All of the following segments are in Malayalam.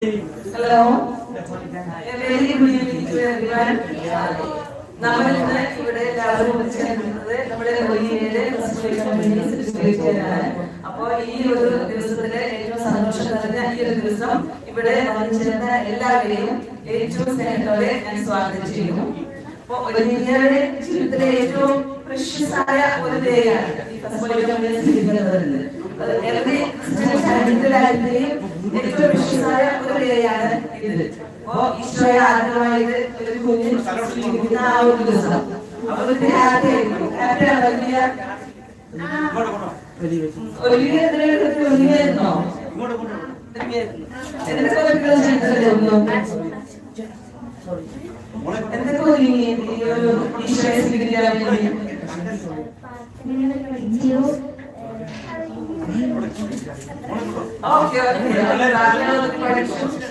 Hello. Very good evening to everyone. നമ്മളിന്ന് ഇവിടെ എല്ലാവരും ചേർന്നത് നമ്മുടെ ഒലിയയിലെ അപ്പോ ഈ ഒരു ദിവസത്തിലെ ഏറ്റവും സന്തോഷം നിറഞ്ഞ ഈ ഒരു ദിവസം ഇവിടെ വന്നു ചേർന്ന എല്ലാവരെയും ഏറ്റവും സ്നേഹത്തോടെ ഞാൻ സ്വാഗതം ചെയ്യുന്നു. അപ്പോ ഒലിയയുടെ ജീവിതത്തിലെ ഏറ്റവും പ്രശസ്തമായ ഒരു ഡേയാണ് ഈ ഏറ്റവും വിശേഷമായ ഒരു ഡേയാണ് ഇത്. അപ്പോ ഈശോയെ ആദ്യമായത് ഒരു കുഞ്ഞിന് ആ ഒരു ദിവസം അവർക്ക് ഹാപ്പിയായിരുന്നു. ഹാപ്പിയാണ് ഒലിയായിരുന്നോ? എന്തൊക്കെ ഒതുങ്ങി ഈശോയെ സ്വീകരിക്കാൻ വേണ്ടി?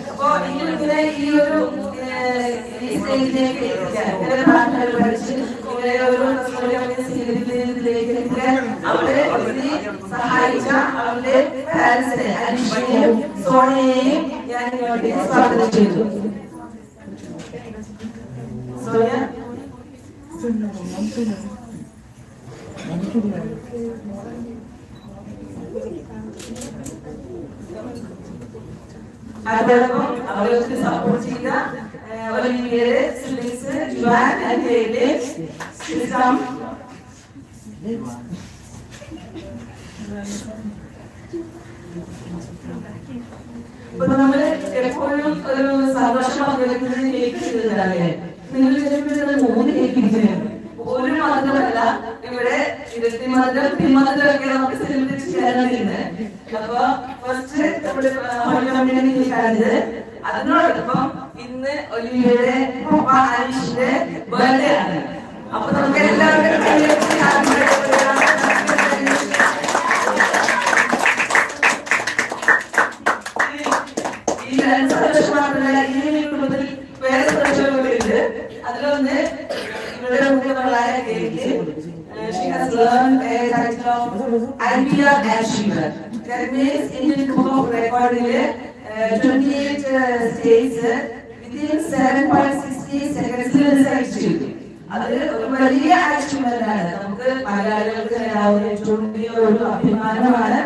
അപ്പൊ ഇങ്ങനെ ഈ ഒരു സ്റ്റേജിലേക്ക് അവരെ സഹായിച്ച അവരുടെ പാരന്റ്സിനെ അനീഷിനെയും സോണിയെയും ഞാൻ ഇങ്ങോട്ട് സ്വാഗതം ചെയ്തു. സോണിയ അതോടൊപ്പം അവർക്ക് സപ്പോർട്ട് ചെയ്ത ഒലിവിയയുടെ സിബ്ലിങ്സ് ജുവാൻ ആൻഡ് ഹേലെ ശ്രീറാം. ഇപ്പൊ നമ്മള് എപ്പോഴും ഒരു സന്തോഷം പങ്കുവെക്കുന്നത് കേക്ക് ചെയ്തതല്ലേ? നിങ്ങൾ ചിലപ്പോൾ 3 കേക്ക് ഇരിക്കുന്നു. ഒരു മധുരമല്ല, ഇവിടെ മധുരം തിമധുരമൊക്കെ നമുക്ക് സെലിബ്രേറ്റ് ചെയ്യാനായിരുന്നത്. അപ്പൊ ഫസ്റ്റ് നമ്മുടെ കമ്മ്യൂണിറ്റിക്കാരത്. അതിനോടൊപ്പം ഇന്ന് ഒലിവിയയുടെ അനീഷിന്റെ ബർത്ത്ഡേ ആണ്. അപ്പൊ നമുക്ക് എല്ലാവർക്കും ഈ സന്തോഷം മാത്രമല്ല, ഈ കുടുംബത്തിൽ വേറെ സന്തോഷങ്ങളുണ്ട്. അതിലൊന്ന് ഇവരുടെ മുഖ്യമകളായ cake. She has learned a title of IPR Achiever. That means Indian Book of Record 28 states within 7.60 seconds result ചെയ്തു. അത് ഒരു വലിയ അച്ചീവ്മെന്റ് ആണ്. നമുക്ക് മലയാളികൾക്ക് നേടാവുന്ന ഏറ്റവും വലിയ ഒരു അഭിമാനമാണ്